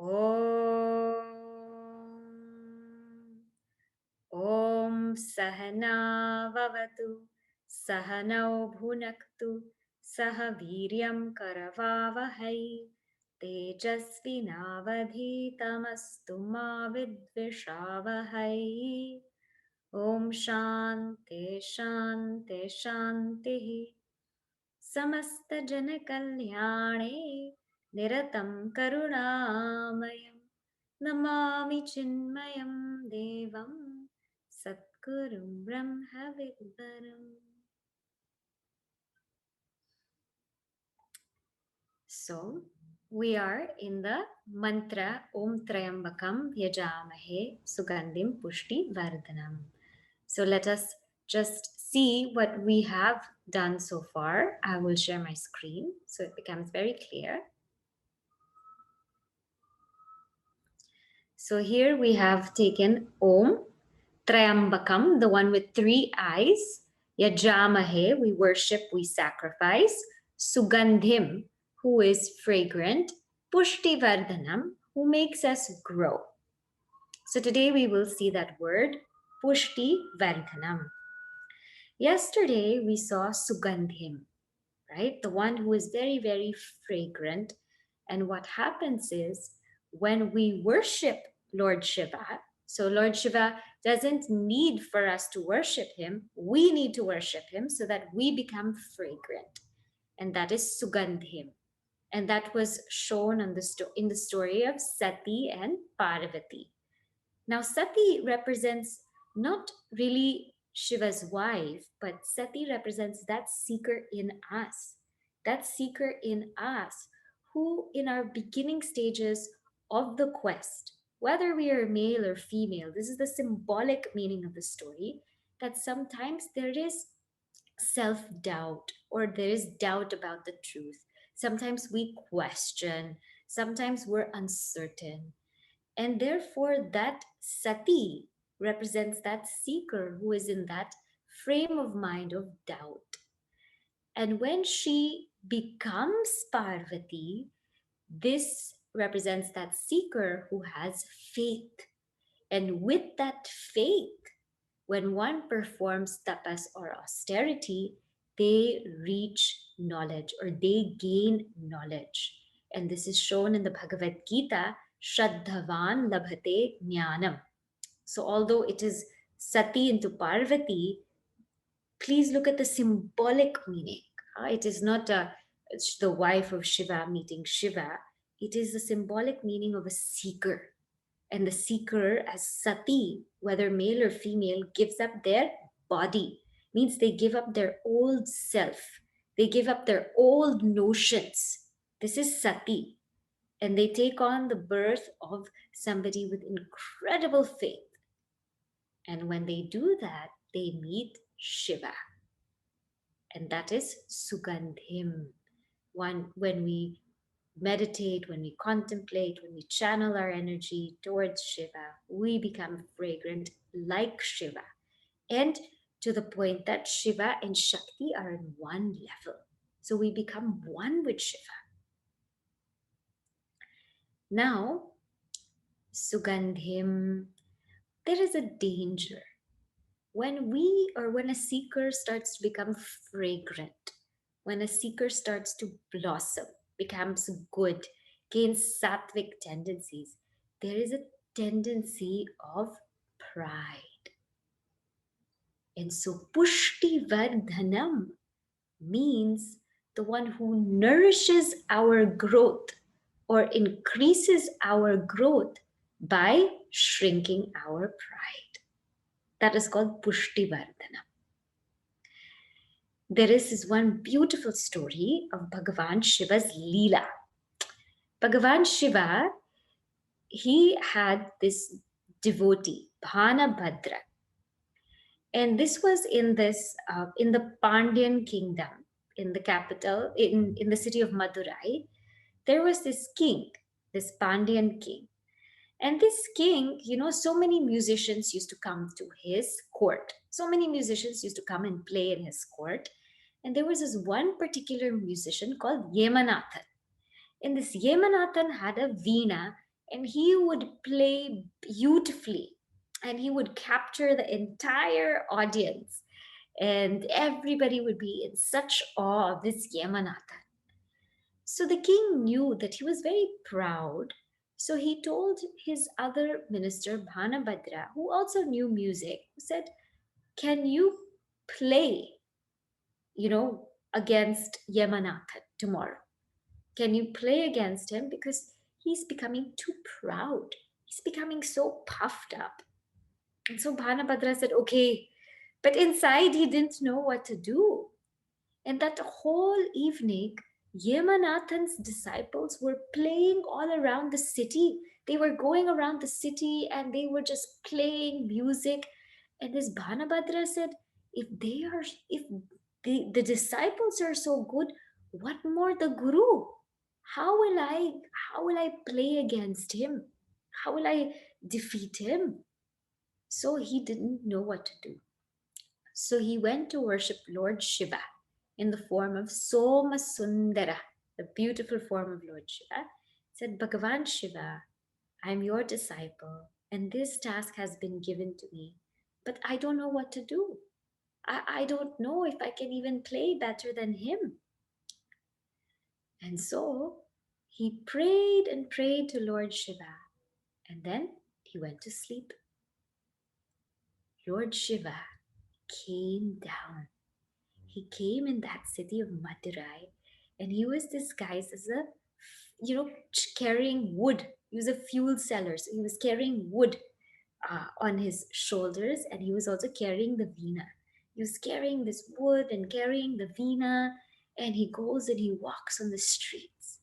ॐ सहना भवतु सहनौ भुनक्तु सह वीर्यं करवावहै तेजस्विनावधीतमस्तु मा विद्विषावहै ॐ शान्ति शान्ति शान्तिः समस्तजनकल्याणे निरतं करुणामयं नमामि चिन्मयं देवं सद्गुरुं ब्रह्मविद्वरम्. So we are in the mantra Om Trayambakam Yajamahe Sugandhim Pushti Vardhanam. So let us just see what we have done so far. I will share my screen so it becomes very clear. So here we have taken Om Trayambakam, the one with 3 eyes. Yajamahe, we worship, we sacrifice. Sugandhim, who is fragrant. Pushtivardhanam, who makes us grow. So today we will see that word, Pushtivardhanam. Yesterday we saw Sugandhim, right? The one who is very, very fragrant. And what happens is when we worship Lord Shiva, so Lord Shiva doesn't need for us to worship him. We need to worship him so that we become fragrant. And that is Sugandhim. And that was shown in the story of Sati and Parvati. Now, Sati represents not really Shiva's wife, but Sati represents that seeker in us. That seeker in us who, in our beginning stages of the quest, whether we are male or female, this is the symbolic meaning of the story, that sometimes there is self-doubt or there is doubt about the truth. Sometimes we question, sometimes we're uncertain. And therefore, that sati represents that seeker who is in that frame of mind of doubt. And when she becomes Parvati, this represents that seeker who has faith. And with that faith, when one performs tapas or austerity, they reach knowledge or they gain knowledge. And this is shown in the Bhagavad Gita, Shraddhavan Labhate Jnanam. So although it is Sati into Parvati, please look at the symbolic meaning. It is not the wife of Shiva meeting Shiva. It is the symbolic meaning of a seeker. And the seeker as Sati, whether male or female, gives up their body. Means they give up their old self. They give up their old notions. This is Sati. And they take on the birth of somebody with incredible faith. And when they do that, they meet Shiva. And that is Sugandhim. When we meditate, when we contemplate, when we channel our energy towards Shiva, we become fragrant like Shiva. And to the point that Shiva and Shakti are in one level. So we become one with Shiva. Now, Sugandhim, there is a danger. When a seeker starts to become fragrant, when a seeker starts to blossom, becomes good, gains sattvic tendencies, there is a tendency of pride. And so Pushtivardhanam means the one who nourishes our growth or increases our growth by shrinking our pride. That is called Pushtivardhanam. There is this one beautiful story of Bhagavan Shiva's Leela. Bhagavan Shiva, he had this devotee, Bhanabhadra. And this was in the Pandyan kingdom, in the capital, in the city of Madurai. There was this king, this Pandyan king. And this king, so many musicians used to come to his court. So many musicians used to come and play in his court. And there was this one particular musician called Yemanathan. And this Yemanathan had a veena and he would play beautifully, and he would capture the entire audience, and everybody would be in such awe of this Yamanatha. So the king knew that he was very proud. So he told his other minister, Bhanabhadra, who also knew music, who said, can you play, against Yamanatha tomorrow? Can you play against him? Because he's becoming too proud. He's becoming so puffed up. And so Bhanabhadra said, okay. But inside, he didn't know what to do. And that whole evening, Yamanathan's disciples were playing all around the city. They were going around the city and they were just playing music. And this Bhanabhadra said, if the disciples are so good, what more the guru? How will I play against him? How will I defeat him? So he didn't know what to do. So he went to worship Lord Shiva in the form of Soma Sundara, the beautiful form of Lord Shiva. He said, Bhagavan Shiva, I'm your disciple, and this task has been given to me, but I don't know what to do. I don't know if I can even play better than him. And so he prayed and prayed to Lord Shiva, and then he went to sleep. Lord Shiva came down. He came in that city of Madurai, and he was disguised as carrying wood. He was a fuel seller, so he was carrying wood on his shoulders, and he was also carrying the veena. He was carrying this wood and carrying the veena, and he goes and he walks on the streets.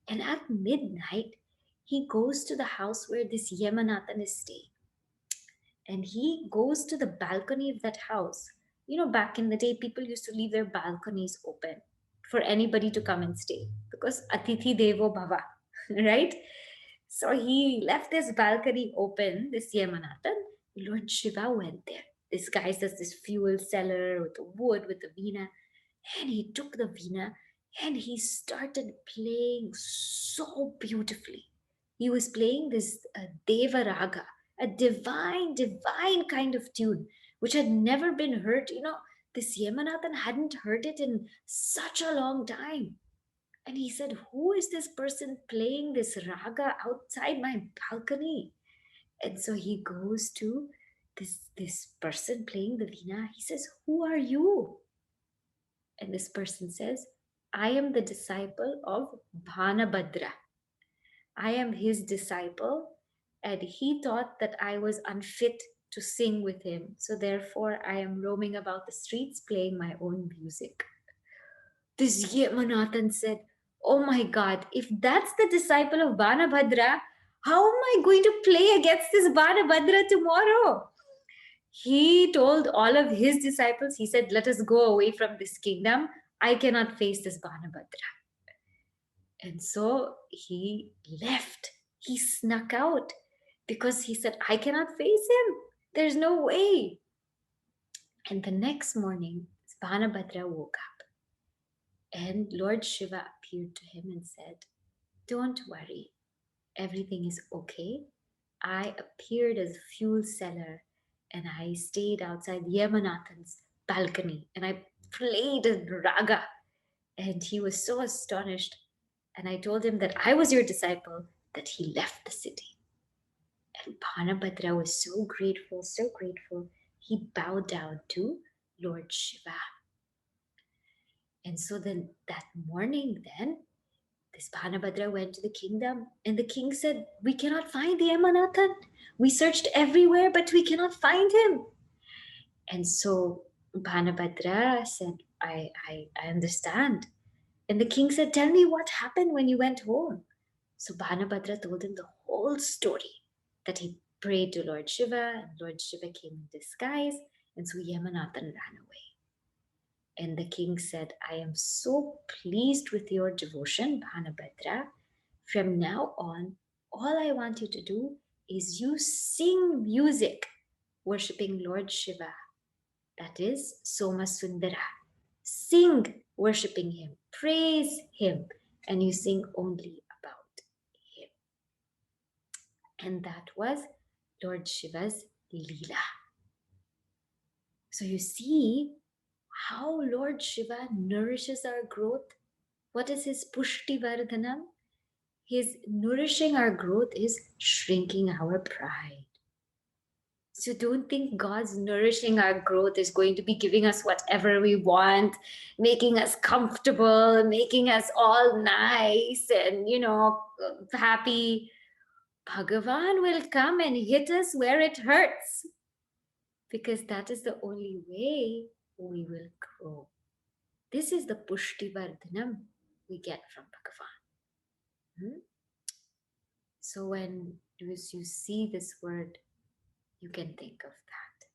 And at midnight, he goes to the house where this Yamanathan is staying. And he goes to the balcony of that house. Back in the day, people used to leave their balconies open for anybody to come and stay because Atithi Devo Bhava, right? So he left this balcony open, this Yamanathan. Lord Shiva went there, disguised as this fuel seller with the wood, with the veena. And he took the veena and he started playing so beautifully. He was playing this Deva Raga, a divine kind of tune, which had never been heard. This Yamanathan hadn't heard it in such a long time. And he said, who is this person playing this raga outside my balcony? And so he goes to this person playing the veena. He says, who are you? And this person says, I am the disciple of Bhanabhadra. I am his disciple, and he thought that I was unfit to sing with him. So therefore, I am roaming about the streets playing my own music. This Yamanathan said, oh my God, if that's the disciple of Bhanabhadra, how am I going to play against this Bhanabhadra tomorrow? He told all of his disciples, he said, let us go away from this kingdom. I cannot face this Bhanabhadra. And so he left. He snuck out because he said, I cannot face him. There's no way. And the next morning, Bhanabhadra woke up and Lord Shiva appeared to him and said, don't worry, everything is okay. I appeared as a fuel seller and I stayed outside Yamanathan's balcony and I played a raga. And he was so astonished. And I told him that I was your disciple, that he left the city. And Bhanabhadra was so grateful, so grateful. He bowed down to Lord Shiva. And so then that morning then, this Bhanabhadra went to the kingdom and the king said, we cannot find the Yamanathan. We searched everywhere, but we cannot find him. And so Bhanabhadra said, I understand. And the king said, tell me what happened when you went home. So Bhanabhadra told him the whole story, that he prayed to Lord Shiva and Lord Shiva came in disguise. And so Yamanathan ran away. And the king said, I am so pleased with your devotion, Bhanabhadra. From now on, all I want you to do is you sing music worshipping Lord Shiva. That is Soma Sundara. Sing worshipping him, praise him, and you sing only about him. And that was Lord Shiva's Leela. So you see how Lord Shiva nourishes our growth. What is his Pushtivardhanam? His nourishing our growth is shrinking our pride. So don't think God's nourishing our growth is going to be giving us whatever we want, making us comfortable, making us all nice and, happy. Bhagavan will come and hit us where it hurts, because that is the only way we will grow. This is the Pushtivardhanam we get from Bhagavan. So when you see this word, you can think of that.